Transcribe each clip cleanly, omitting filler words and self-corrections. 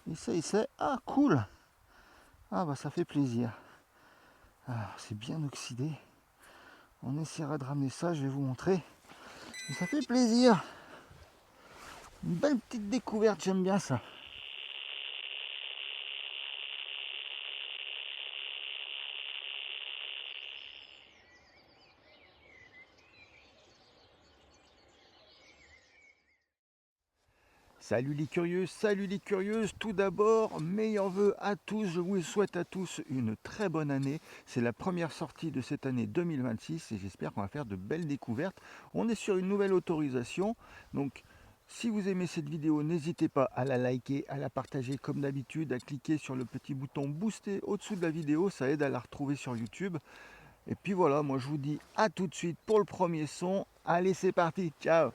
Et ça y est, ah cool. Ah bah ça fait plaisir. Ah, c'est bien oxydé. On essaiera de ramener ça, je vais vous montrer. Et ça fait plaisir. Une belle petite découverte, j'aime bien ça. Salut les curieuses, tout d'abord, meilleurs vœux à tous, je vous souhaite à tous une très bonne année. C'est la première sortie de cette année 2026 et j'espère qu'on va faire de belles découvertes. On est sur une nouvelle autorisation, donc si vous aimez cette vidéo, n'hésitez pas à la liker, à la partager comme d'habitude, à cliquer sur le petit bouton booster au-dessous de la vidéo, ça aide à la retrouver sur YouTube. Et puis voilà, moi je vous dis à tout de suite pour le premier son. Allez, c'est parti, ciao!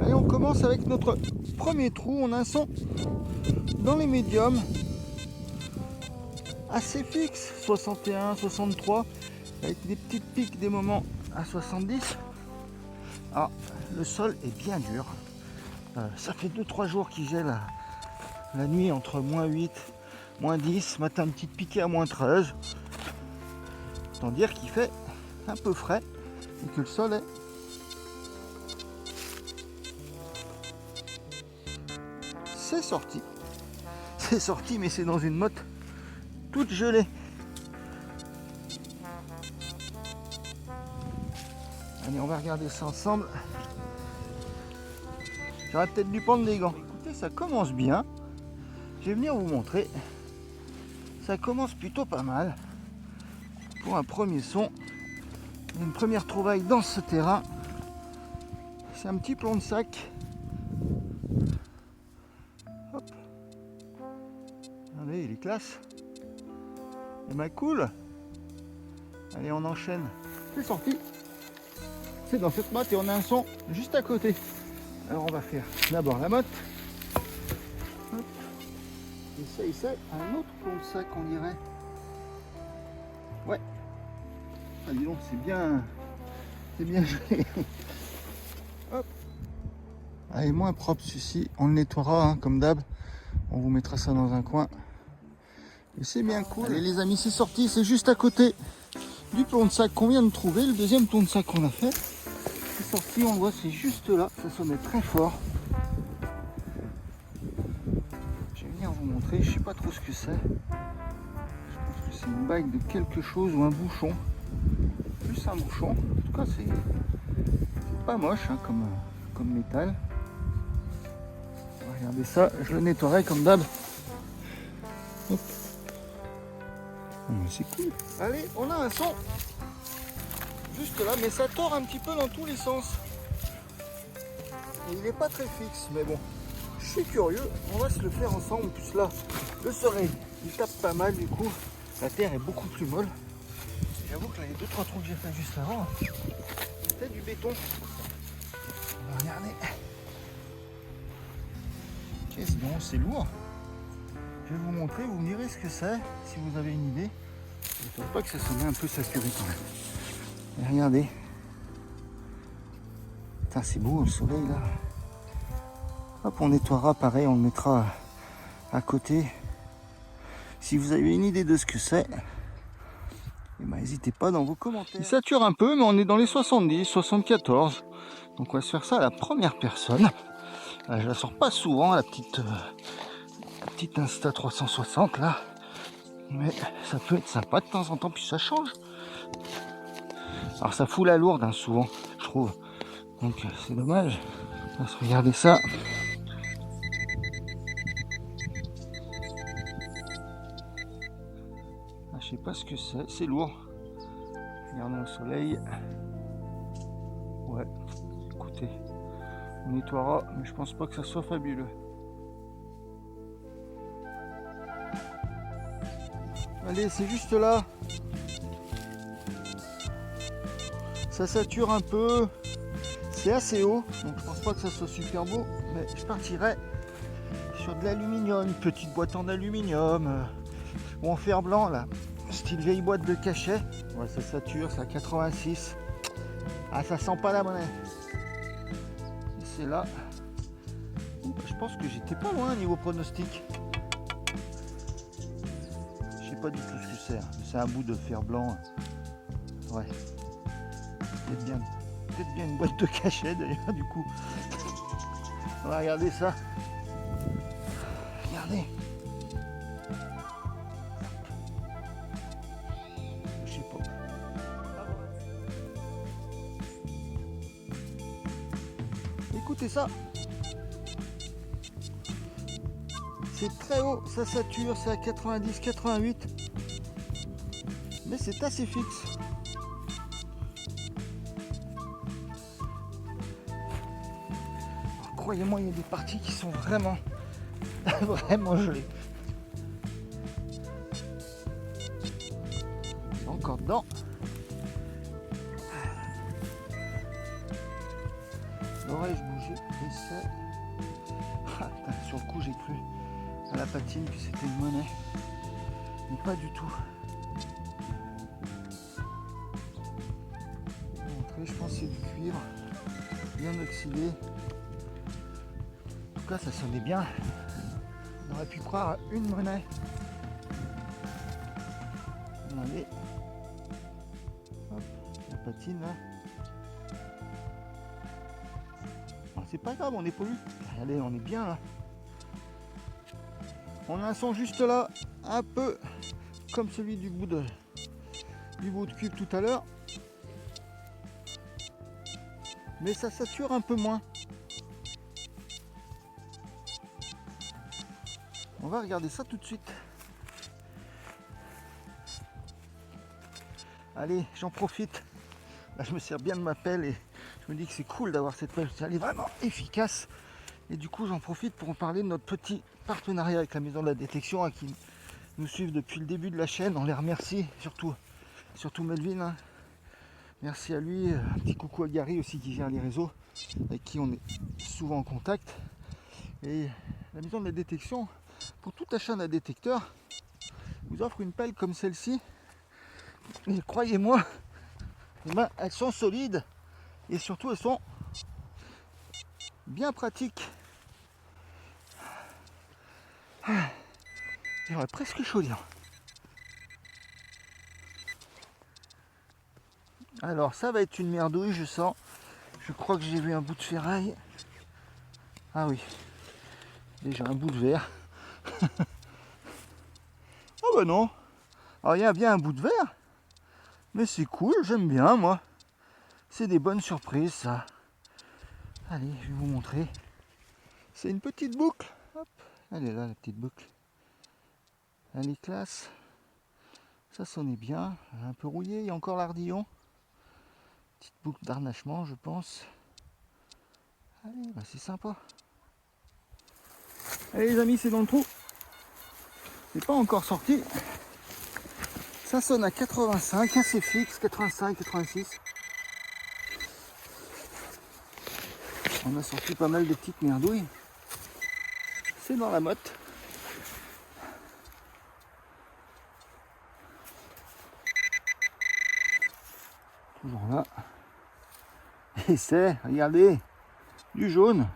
Allez, on commence avec notre premier trou. On a un son dans les médiums assez fixe, 61, 63, avec des petites pics des moments à 70. Ah, le sol est bien dur. Ça fait 2-3 jours qu'il gèle la nuit entre -8, -10, ce matin une petite piquée à -13. Autant dire qu'il fait un peu frais et que le sol est c'est sorti mais c'est dans une motte toute gelée. Allez, on va regarder ça ensemble. J'aurais peut-être dû prendre des gants. Écoutez, ça commence bien. Je vais venir vous montrer. Ça commence plutôt pas mal pour un premier son. Une première trouvaille dans ce terrain. C'est un petit plomb de sac. Hop. Allez, il est classe. Et ben cool. Allez, on enchaîne. C'est sorti. C'est dans cette motte et on a un son juste à côté. Alors on va faire d'abord la motte. Hop. Et ça, c'est un autre plomb de sac, on dirait. Ouais. Ah dis donc, c'est bien gelé. Hop. Allez, moins propre celui-ci. On le nettoiera hein, comme d'hab. On vous mettra ça dans un coin. Et c'est bien cool. Allez les amis, c'est sorti. C'est juste à côté du plomb de sac qu'on vient de trouver. Le deuxième plomb de sac qu'on a fait. C'est sorti, on voit, c'est juste là. Ça sonnait très fort. Je vais venir vous montrer. Je sais pas trop ce que c'est. Je pense que c'est une bague de quelque chose ou un bouchon. Plus un bouchon. En tout cas, c'est pas moche hein, comme métal. Regardez ça, je le nettoierai comme d'hab. Hop. Oh, c'est cool. Allez, on a un son juste là, mais ça tord un petit peu dans tous les sens. Et il n'est pas très fixe, mais bon, je suis curieux, on va se le faire ensemble. En plus là, le soleil, il tape pas mal du coup. La terre est beaucoup plus molle. J'avoue que là, les 2-3 trous que j'ai fait juste avant, c'était du béton. On va regarder. Qu'est-ce donc, c'est lourd. Je vais vous montrer, vous me direz ce que c'est, si vous avez une idée. Je ne trouve pas que ça sonnait un peu saturé quand même. Et regardez. Putain, c'est beau le soleil là. Hop, on nettoiera pareil, on le mettra à côté. Si vous avez une idée de ce que c'est, eh ben, n'hésitez pas dans vos commentaires. Il sature un peu, mais on est dans les 70, 74. Donc on va se faire ça à la première personne. Je la sors pas souvent, la petite Insta 360 là. Mais ça peut être sympa de temps en temps, puis ça change. Alors ça fout la lourde hein, souvent, je trouve. Donc c'est dommage. On va se regarder ça. Ah, je sais pas ce que c'est lourd. Regardons le soleil. Ouais, écoutez, on nettoiera, mais je pense pas que ça soit fabuleux. Allez, c'est juste là. Ça sature un peu. C'est assez haut, donc je pense pas que ça soit super beau, mais je partirai sur de l'aluminium, une petite boîte en aluminium ou en fer blanc là, style vieille boîte de cachet. Ouais, ça sature, c'est à 86. Ah, ça sent pas la monnaie. Et c'est là. Je pense que j'étais pas loin niveau pronostic. Je sais pas du tout ce que c'est. C'est un bout de fer blanc. Ouais. Peut-être bien une boîte de cachet d'ailleurs du coup. On va regarder ça. Regardez. Je sais pas. Écoutez ça. C'est très haut, ça sature, c'est à 90, 88. Mais c'est assez fixe. Croyez-moi, il y a des parties qui sont vraiment, vraiment gelées. Encore dedans. L'oreille bougeait et c'est... Ah, putain, sur le coup j'ai cru à la patine que c'était une monnaie. Mais pas du tout. Je pense que c'est du cuivre. Bien oxydé. En tout cas ça sonnait bien. On aurait pu croire à une monnaie. Regardez. Hop, la patine là. C'est pas grave, on n'est pas vu. Regardez, on est bien là. On a un son juste là, un peu comme celui du bout de cube tout à l'heure. Mais ça sature un peu moins. On va regarder ça tout de suite. Allez, j'en profite. Là, je me sers bien de ma pelle et je me dis que c'est cool d'avoir cette pelle. Elle est vraiment efficace. Et du coup, j'en profite pour en parler de notre petit partenariat avec la Maison de la Détection hein, qui nous suivent depuis le début de la chaîne. On les remercie, surtout Melvin. Hein. Merci à lui. Un petit coucou à Gary aussi qui gère les réseaux, avec qui on est souvent en contact. Et la Maison de la Détection, pour tout achat d'un détecteur, vous offre une pelle comme celle-ci. Et croyez-moi, eh ben, elles sont solides et surtout elles sont bien pratiques. J'aurais presque chaud dire. Alors ça va être une merdouille, je sens. Je crois que j'ai vu un bout de ferraille. Ah oui, déjà un bout de verre. Oh bah non. Alors il y a bien un bout de verre. Mais c'est cool, j'aime bien moi. C'est des bonnes surprises ça. Allez, je vais vous montrer. C'est une petite boucle. Hop, elle est là la petite boucle. Elle est classe. Ça sonnait bien. Un peu rouillé, il y a encore l'ardillon. Petite boucle d'harnachement je pense. Allez, bah c'est sympa. Allez les amis, c'est dans le trou. C'est pas encore sorti. Ça sonne à 85, assez fixe, 85, 86. On a sorti pas mal de petites merdouilles. C'est dans la motte. Toujours là. Et c'est, regardez, du jaune.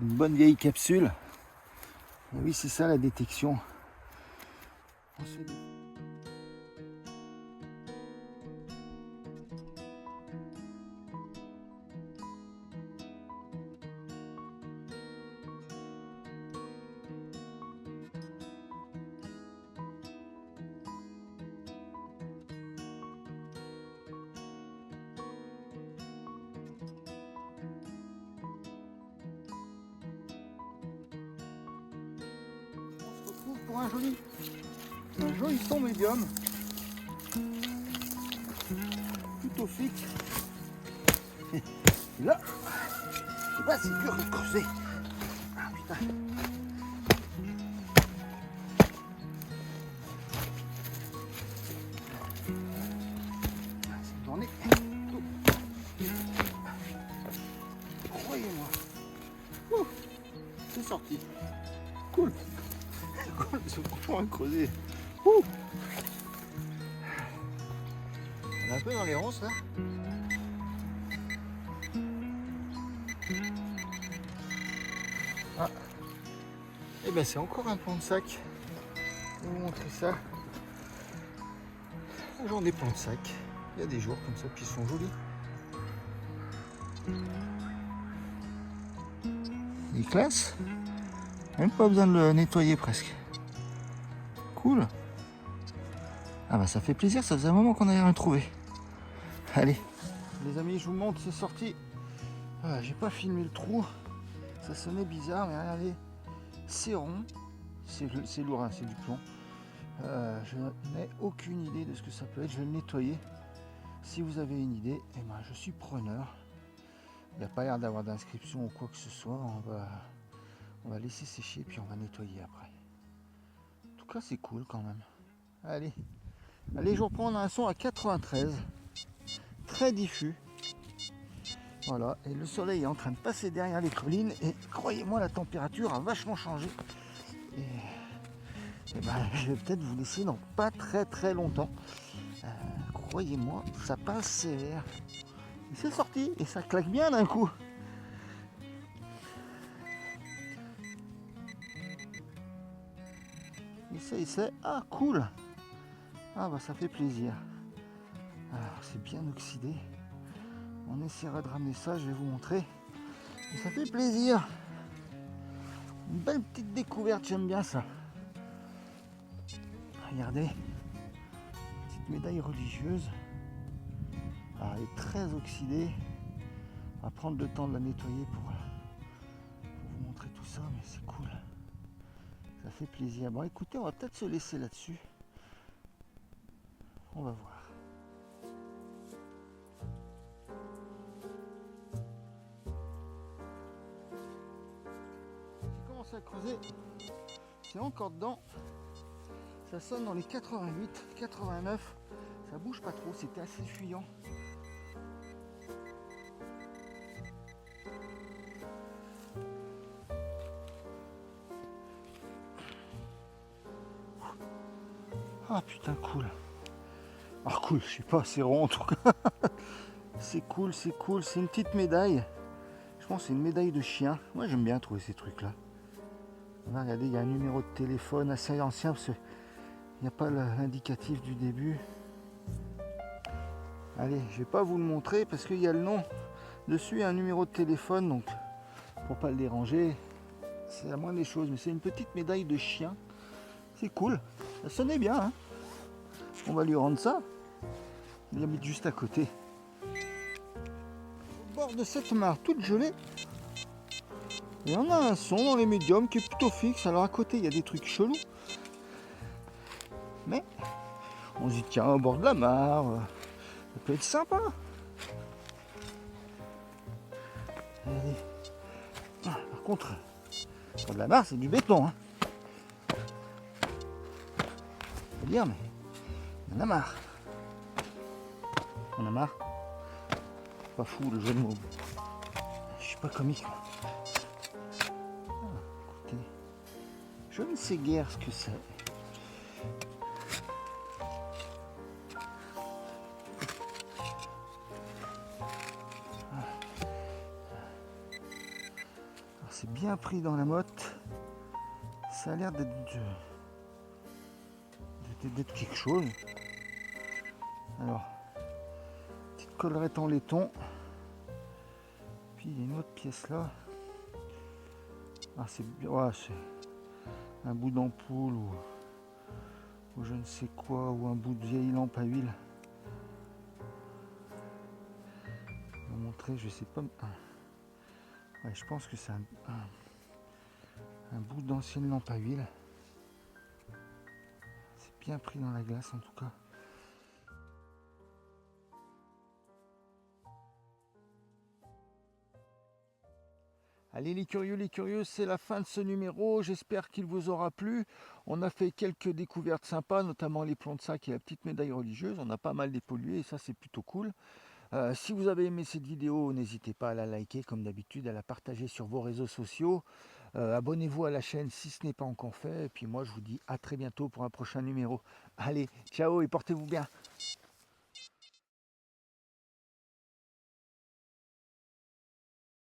Une bonne vieille capsule. Et oui, c'est ça la détection. Pour un joli son médium, plutôt fixe. Et là, c'est dur de creuser. Ah putain. C'est tourné. c'est sorti. Cool. Cool, c'est franchement à creuser. Ouh. On est un peu dans les ronces là. Ah. Et ben c'est encore un pont de sac. Je vais vous montrer ça. La journée pont de sac. Il y a des jours comme ça, puis ils sont jolis. Il est classe. Même pas besoin de le nettoyer presque. Cool. Ah bah ça fait plaisir, ça faisait un moment qu'on n'avait rien trouvé. Allez. Les amis, je vous montre, c'est sorti. Ah, j'ai pas filmé le trou. Ça sonnait bizarre, mais regardez. C'est rond. C'est lourd, hein, c'est du plomb. Je n'ai aucune idée de ce que ça peut être. Je vais le nettoyer. Si vous avez une idée, eh ben, je suis preneur. Il n'y a pas l'air d'avoir d'inscription ou quoi que ce soit. On va laisser sécher puis on va nettoyer après. En tout cas, c'est cool quand même. Allez, allez, je reprends un son à 93. Très diffus. Voilà, et le soleil est en train de passer derrière les collines. Et croyez-moi, la température a vachement changé. Et ben, je vais peut-être vous laisser dans pas très longtemps. Croyez-moi, ça passe sévère. Et c'est sorti, et ça claque bien d'un coup. Et c'est... Ah, cool. Ah bah ça fait plaisir. Alors, c'est bien oxydé. On essaiera de ramener ça, je vais vous montrer. Et ça fait plaisir. Une belle petite découverte, j'aime bien ça. Regardez. Petite médaille religieuse. Alors, elle est très oxydée. On va prendre le temps de la nettoyer pour vous montrer tout ça, mais c'est cool. Ça fait plaisir. Bon écoutez, on va peut-être se laisser là-dessus. On va voir. J'ai commencé à creuser. C'est encore dedans. Ça sonne dans les 88, 89. Ça bouge pas trop, c'était assez fuyant. Ah putain, cool. Ah cool, je sais pas, c'est rond en tout cas. C'est cool, c'est cool. C'est une petite médaille. Je pense que c'est une médaille de chien. Moi j'aime bien trouver ces trucs là. Là, regardez, il y a un numéro de téléphone assez ancien parce qu'il n'y a pas l'indicatif du début. Allez, je vais pas vous le montrer parce qu'il y a le nom dessus, il y a un numéro de téléphone, donc pour pas le déranger, c'est la moindre des choses. Mais c'est une petite médaille de chien. C'est cool. Ça sonnait bien, hein. On va lui rendre ça. Il habite juste à côté. Au bord de cette mare toute gelée, il y en a un son dans les médiums qui est plutôt fixe. Alors à côté, il y a des trucs chelous. Mais on se dit, tiens, au bord de la mare, ça peut être sympa. Allez. Ah, par contre, au bord de la mare, c'est du béton. Hein. Faut dire, mais on en a marre. On a marre. Pas fou le jeu de mots. Je suis pas comique. Écoutez, je ne sais guère ce que c'est. C'est bien pris dans la motte. Ça a l'air d'être quelque chose. Alors, petite collerette en laiton. Puis il y a une autre pièce là. Ah, c'est un bout d'ampoule ou je ne sais quoi, ou un bout de vieille lampe à huile. Je vais vous montrer, je sais pas. Ouais, je pense que c'est un bout d'ancienne lampe à huile. C'est bien pris dans la glace en tout cas. Allez les curieux, c'est la fin de ce numéro. J'espère qu'il vous aura plu. On a fait quelques découvertes sympas, notamment les plombs de sac et la petite médaille religieuse. On a pas mal dépollué et ça c'est plutôt cool. Si vous avez aimé cette vidéo, n'hésitez pas à la liker comme d'habitude, à la partager sur vos réseaux sociaux. Abonnez-vous à la chaîne si ce n'est pas encore fait. Et puis moi, je vous dis à très bientôt pour un prochain numéro. Allez, ciao et portez-vous bien.